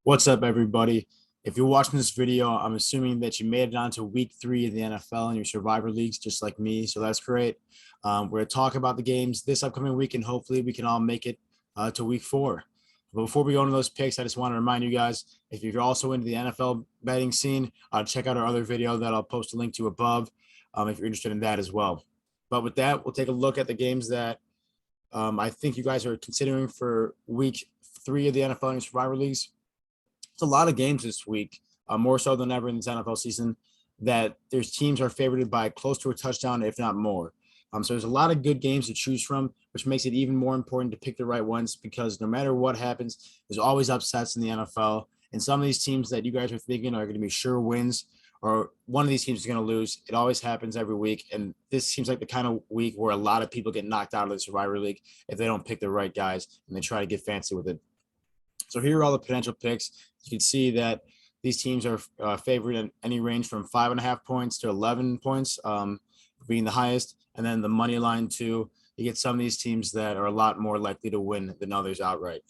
What's up, everybody? If you're watching this video, I'm assuming that you made it on to week 3 of the NFL in your survivor leagues, just like me. So that's great. We're going to talk about the games this upcoming week, and hopefully we can all make it to week 4. But before we go into those picks, I just want to remind you guys, if you're also into the NFL betting scene, check out our other video that I'll post a link to above if you're interested in that as well. But with that, we'll take a look at the games that I think you guys are considering for week 3 of the NFL in your survivor leagues. It's a lot of games this week, more so than ever in this NFL season, that there's teams are favored by close to a touchdown, if not more. So there's a lot of good games to choose from, which makes it even more important to pick the right ones because no matter what happens, there's always upsets in the NFL. And some of these teams that you guys are thinking are going to be sure wins, or one of these teams is going to lose. It always happens every week. And this seems like the kind of week where a lot of people get knocked out of the Survivor League if they don't pick the right guys and they try to get fancy with it. So here are all the potential picks. You can see that these teams are favored in any range from 5.5 points to 11 points, being the highest. And then the money line too. You get some of these teams that are a lot more likely to win than others outright.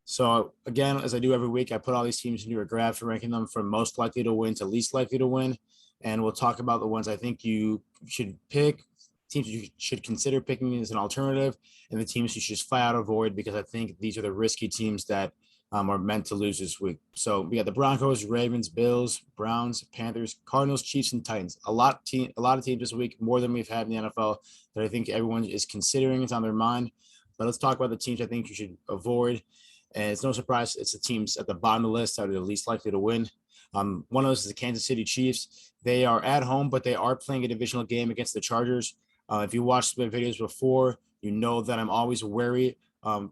So again, as I do every week, I put all these teams into a graph ranking them from most likely to win to least likely to win. And we'll talk about the ones I think you should pick, teams you should consider picking as an alternative, and the teams you should just flat out avoid because I think these are the risky teams that are meant to lose this week. So we got the Broncos, Ravens, Bills, Browns, Panthers, Cardinals, Chiefs, and Titans. A lot of teams this week, more than we've had in the NFL, that I think everyone is considering. It's on their mind. But let's talk about the teams I think you should avoid. And it's no surprise it's the teams at the bottom of the list that are the least likely to win. One of those is the Kansas City Chiefs. They are at home, but they are playing a divisional game against the Chargers. If you watched my videos before, you know that I'm always wary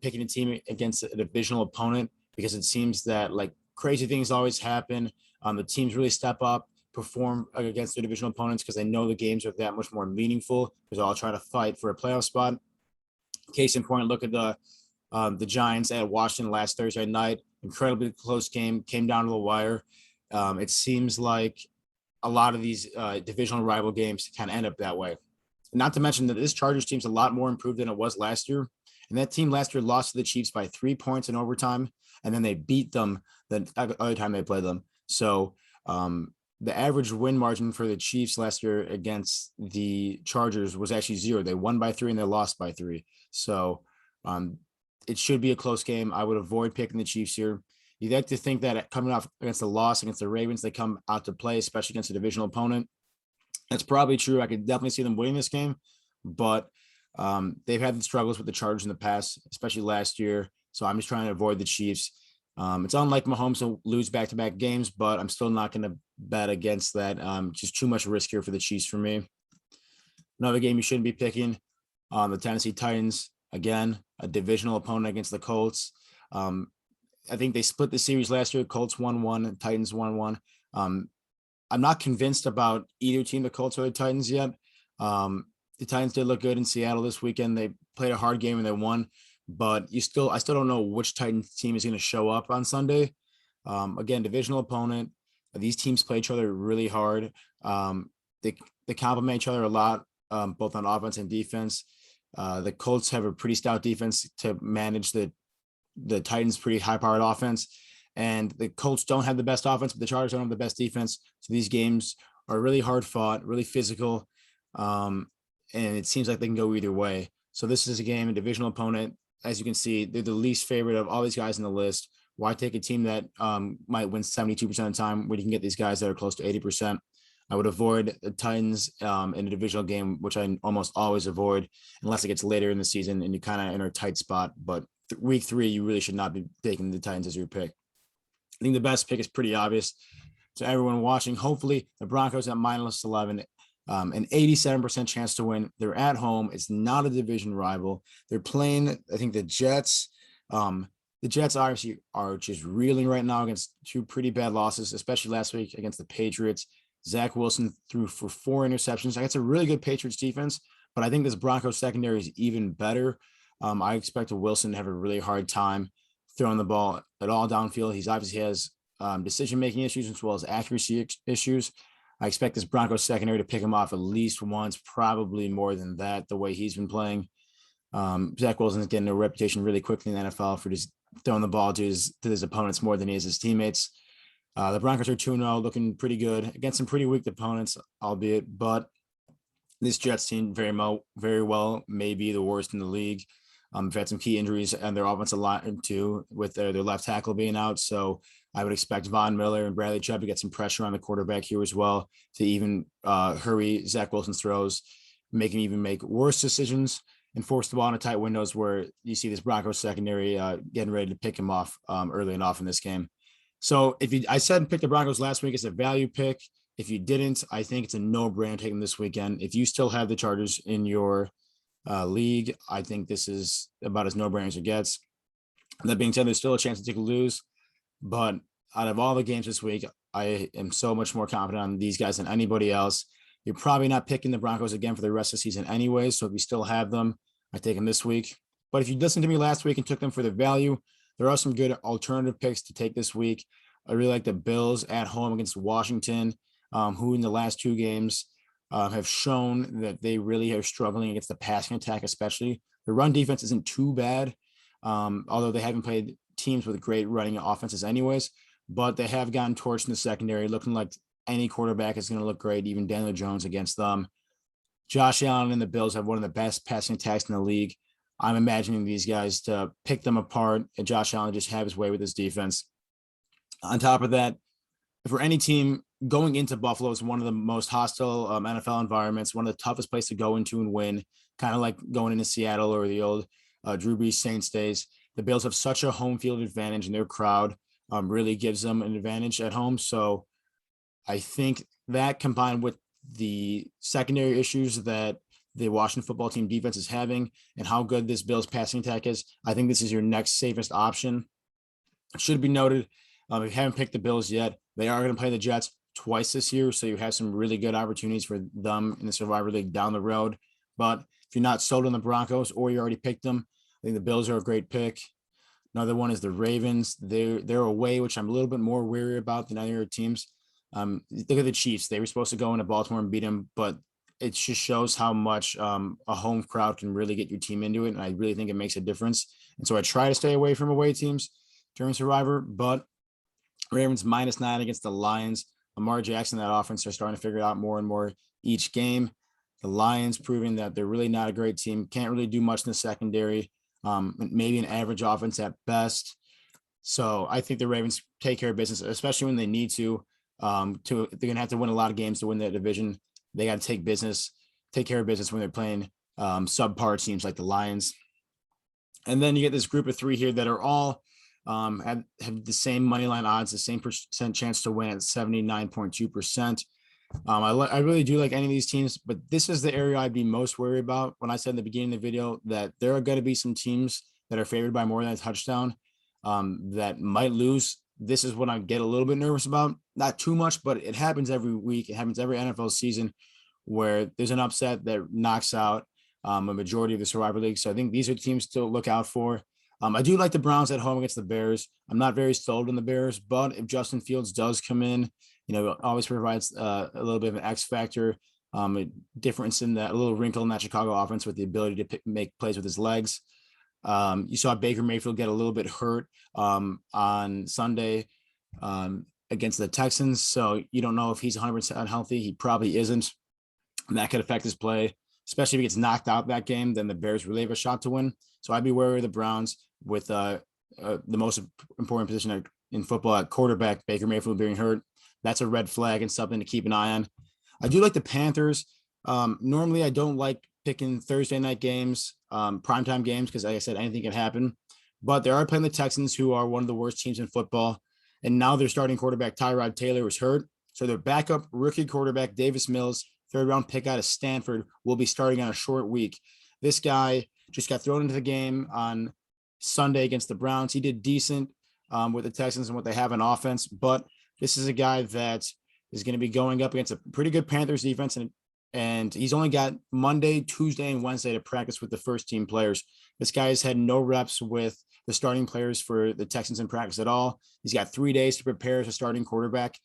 picking a team against a divisional opponent because it seems that like crazy things always happen. The teams really step up, perform against their divisional opponents because they know the games are that much more meaningful because they're all trying to fight for a playoff spot. Case in point, look at the Giants at Washington last Thursday night. Incredibly close game, came down to the wire. It seems like a lot of these divisional rival games kind of end up that way. Not to mention that this Chargers team's a lot more improved than it was last year. And that team last year lost to the Chiefs by 3 points in overtime, and then they beat them the other time they played them. So the average win margin for the Chiefs last year against the Chargers was actually 0. They won by 3 and they lost by 3. So it should be a close game. I would avoid picking the Chiefs here. You'd like to think that coming off against the loss against the Ravens, they come out to play, especially against a divisional opponent. That's probably true. I could definitely see them winning this game, but they've had the struggles with the Chargers in the past, especially last year. So I'm just trying to avoid the Chiefs. It's unlike Mahomes to lose back-to-back games, but I'm still not going to bet against that. Just too much risk here for the Chiefs for me. Another game you shouldn't be picking, the Tennessee Titans. Again, a divisional opponent against the Colts. I think they split the series last year. Colts 1-1, Titans 1-1. I'm not convinced about either team, the Colts or the Titans yet. The Titans did look good in Seattle this weekend. They played a hard game and they won, but I still don't know which Titans team is going to show up on Sunday. Again, divisional opponent. These teams play each other really hard. They complement each other a lot, both on offense and defense. The Colts have a pretty stout defense to manage the Titans' pretty high-powered offense. And the Colts don't have the best offense, but the Chargers don't have the best defense. So these games are really hard fought, really physical. And it seems like they can go either way. So this is a game, a divisional opponent. As you can see, they're the least favorite of all these guys in the list. Why take a team that might win 72% of the time when you can get these guys that are close to 80%? I would avoid the Titans in a divisional game, which I almost always avoid unless it gets later in the season and you kind of enter a tight spot. But week 3, you really should not be taking the Titans as your pick. I think the best pick is pretty obvious to everyone watching. Hopefully, the Broncos at minus 11, an 87% chance to win. They're at home. It's not a division rival. They're playing, I think, the Jets. The Jets obviously are just reeling right now against 2 pretty bad losses, especially last week against the Patriots. Zach Wilson threw for 4 interceptions. That's a really good Patriots defense, but I think this Broncos secondary is even better. I expect Wilson to have a really hard time throwing the ball at all downfield. He's obviously has decision-making issues as well as accuracy issues. I expect this Broncos secondary to pick him off at least once, probably more than that, the way he's been playing. Zach Wilson's getting a reputation really quickly in the NFL for just throwing the ball to his opponents more than he is his teammates. The Broncos are 2-0, looking pretty good against some pretty weak opponents, albeit, but this Jets team very well may be the worst in the league. They've had some key injuries and their offensive line too, with their left tackle being out. So I would expect Von Miller and Bradley Chubb to get some pressure on the quarterback here as well to even hurry Zach Wilson's throws, make him even make worse decisions and force the ball into tight windows where you see this Broncos secondary getting ready to pick him off early and often in this game. So I said pick the Broncos last week as a value pick. If you didn't, I think it's a no-brainer taking this weekend. If you still have the Chargers in your league, I think this is about as no-brainer as it gets. That being said, there's still a chance to take a lose, but out of all the games this week, I am so much more confident on these guys than anybody else. You're probably not picking the Broncos again for the rest of the season anyway, so if you still have them, I take them this week. But if you listened to me last week and took them for the value, there are some good alternative picks to take this week. I really like the Bills at home against Washington, who in the last two games have shown that they really are struggling against the passing attack, especially. The run defense isn't too bad, although they haven't played teams with great running offenses anyways, but they have gotten torched in the secondary, looking like any quarterback is going to look great, even Daniel Jones against them. Josh Allen and the Bills have one of the best passing attacks in the league. I'm imagining these guys to pick them apart and Josh Allen just have his way with his defense. On top of that, for any team, going into Buffalo is one of the most hostile NFL environments, one of the toughest places to go into and win, kind of like going into Seattle or the old Drew Brees Saints days. The Bills have such a home field advantage, and their crowd really gives them an advantage at home. So I think that combined with the secondary issues that the Washington football team defense is having and how good this Bills passing attack is, I think this is your next safest option. It should be noted, if you haven't picked the Bills yet, they are going to play the Jets twice this year. So you have some really good opportunities for them in the Survivor League down the road. But if you're not sold on the Broncos or you already picked them, I think the Bills are a great pick. Another one is the Ravens. They're away, which I'm a little bit more wary about than other teams. Look at the Chiefs. They were supposed to go into Baltimore and beat them, but it just shows how much a home crowd can really get your team into it. And I really think it makes a difference. And so I try to stay away from away teams during Survivor, but Ravens -9 against the Lions. Lamar Jackson, that offense, are starting to figure it out more and more each game. The Lions proving that they're really not a great team. Can't really do much in the secondary. Maybe an average offense at best. So I think the Ravens take care of business, especially when they need to. They're going to have to win a lot of games to win that division. They got to take care of business when they're playing subpar teams like the Lions. And then you get this group of three here that are all have the same money line odds, the same percent chance to win at 79.2%. I really do like any of these teams, but this is the area I'd be most worried about. When I said in the beginning of the video that there are going to be some teams that are favored by more than a touchdown that might lose. This is what I get a little bit nervous about. Not too much, but it happens every week. It happens every NFL season where there's an upset that knocks out a majority of the Survivor League. So I think these are teams to look out for. I do like the Browns at home against the Bears. I'm not very sold on the Bears, but if Justin Fields does come in, it always provides a little bit of an X factor, a difference in that, a little wrinkle in that Chicago offense with the ability to make plays with his legs. You saw Baker Mayfield get a little bit hurt on Sunday against the Texans. So you don't know if he's 100% healthy. He probably isn't. And that could affect his play, especially if he gets knocked out that game, then the Bears really have a shot to win. So I'd be wary of the Browns with the most important position in football at quarterback, Baker Mayfield being hurt. That's a red flag and something to keep an eye on. I do like the Panthers. Normally I don't like picking Thursday night games, primetime games, because like I said, anything can happen. But they are playing the Texans, who are one of the worst teams in football. And now their starting quarterback, Tyrod Taylor, was hurt. So their backup rookie quarterback, Davis Mills, third-round pick out of Stanford, will be starting on a short week. This guy just got thrown into the game on Sunday against the Browns. He did decent with the Texans and what they have on offense, but this is a guy that is going to be going up against a pretty good Panthers defense, and he's only got Monday, Tuesday, and Wednesday to practice with the first-team players. This guy has had no reps with the starting players for the Texans in practice at all. He's got 3 days to prepare as a starting quarterback.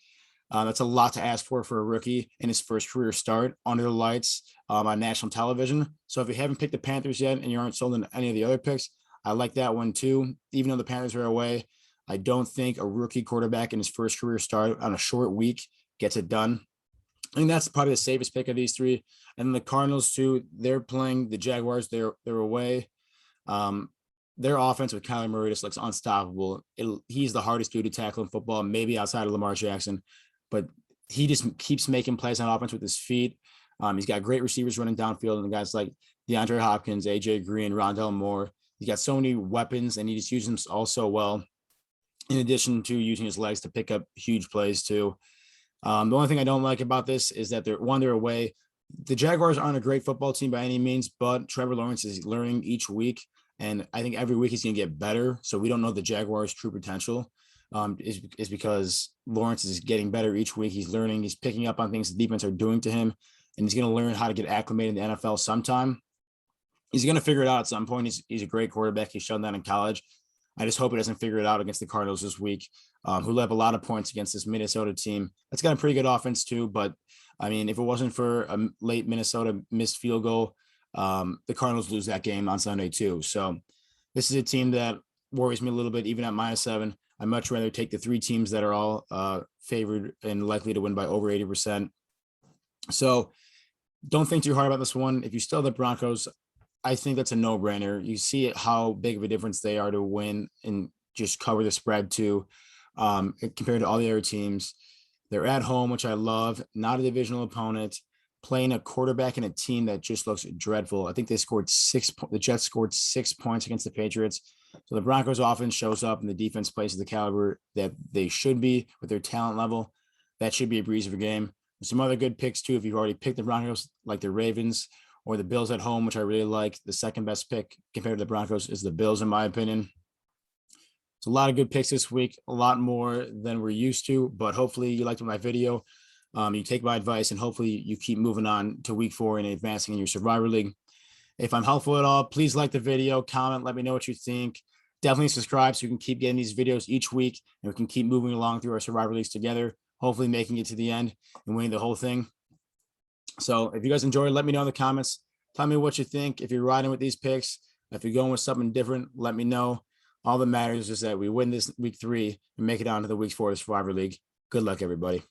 That's a lot to ask for a rookie in his first career start under the lights on national television. So if you haven't picked the Panthers yet and you aren't sold on any of the other picks, I like that one too. Even though the Panthers are away, I don't think a rookie quarterback in his first career start on a short week gets it done. I think that's probably the safest pick of these three. And the Cardinals too, they're playing the Jaguars. They're away. Um, their offense with Kyler Murray just looks unstoppable. He's the hardest dude to tackle in football, maybe outside of Lamar Jackson, but he just keeps making plays on offense with his feet. He's got great receivers running downfield, and guys like DeAndre Hopkins, AJ Green, Rondell Moore. He's got so many weapons, and he just uses them all so well. In addition to using his legs to pick up huge plays too. The only thing I don't like about this is that they're away. The Jaguars aren't a great football team by any means, but Trevor Lawrence is learning each week. And I think every week he's going to get better. So we don't know the Jaguars' true potential is because Lawrence is getting better each week. He's learning, he's picking up on things the defense are doing to him, and he's going to learn how to get acclimated in the NFL sometime. He's going to figure it out at some point. He's a great quarterback. He's shown that in college. I just hope he doesn't figure it out against the Cardinals this week, who have a lot of points against this Minnesota team. That's got a pretty good offense too. But I mean, if it wasn't for a late Minnesota missed field goal, the Cardinals lose that game on Sunday too. So this is a team that worries me a little bit, even at -7. I'd much rather take the three teams that are all favored and likely to win by over 80%. So don't think too hard about this one. If you still have the Broncos, I think that's a no-brainer. You see how big of a difference they are to win and just cover the spread too, compared to all the other teams. They're at home, which I love, not a divisional opponent, playing a quarterback and a team that just looks dreadful. I think the Jets scored 6 points against the Patriots. So the Broncos offense shows up and the defense plays at the caliber that they should be with their talent level. That should be a breeze of a game. Some other good picks too. If you've already picked the Broncos, like the Ravens or the Bills at home, which I really like. The second best pick compared to the Broncos is the Bills, in my opinion. It's a lot of good picks this week, a lot more than we're used to, but hopefully you liked my video. You take my advice and hopefully you keep moving on to week 4 and advancing in your Survivor League. If I'm helpful at all, please like the video, comment, let me know what you think. Definitely subscribe so you can keep getting these videos each week and we can keep moving along through our Survivor Leagues together, hopefully making it to the end and winning the whole thing. So if you guys enjoyed, let me know in the comments. Tell me what you think. If you're riding with these picks, if you're going with something different, let me know. All that matters is that we win this week 3 and make it on to the week 4 of the Survivor League. Good luck, everybody.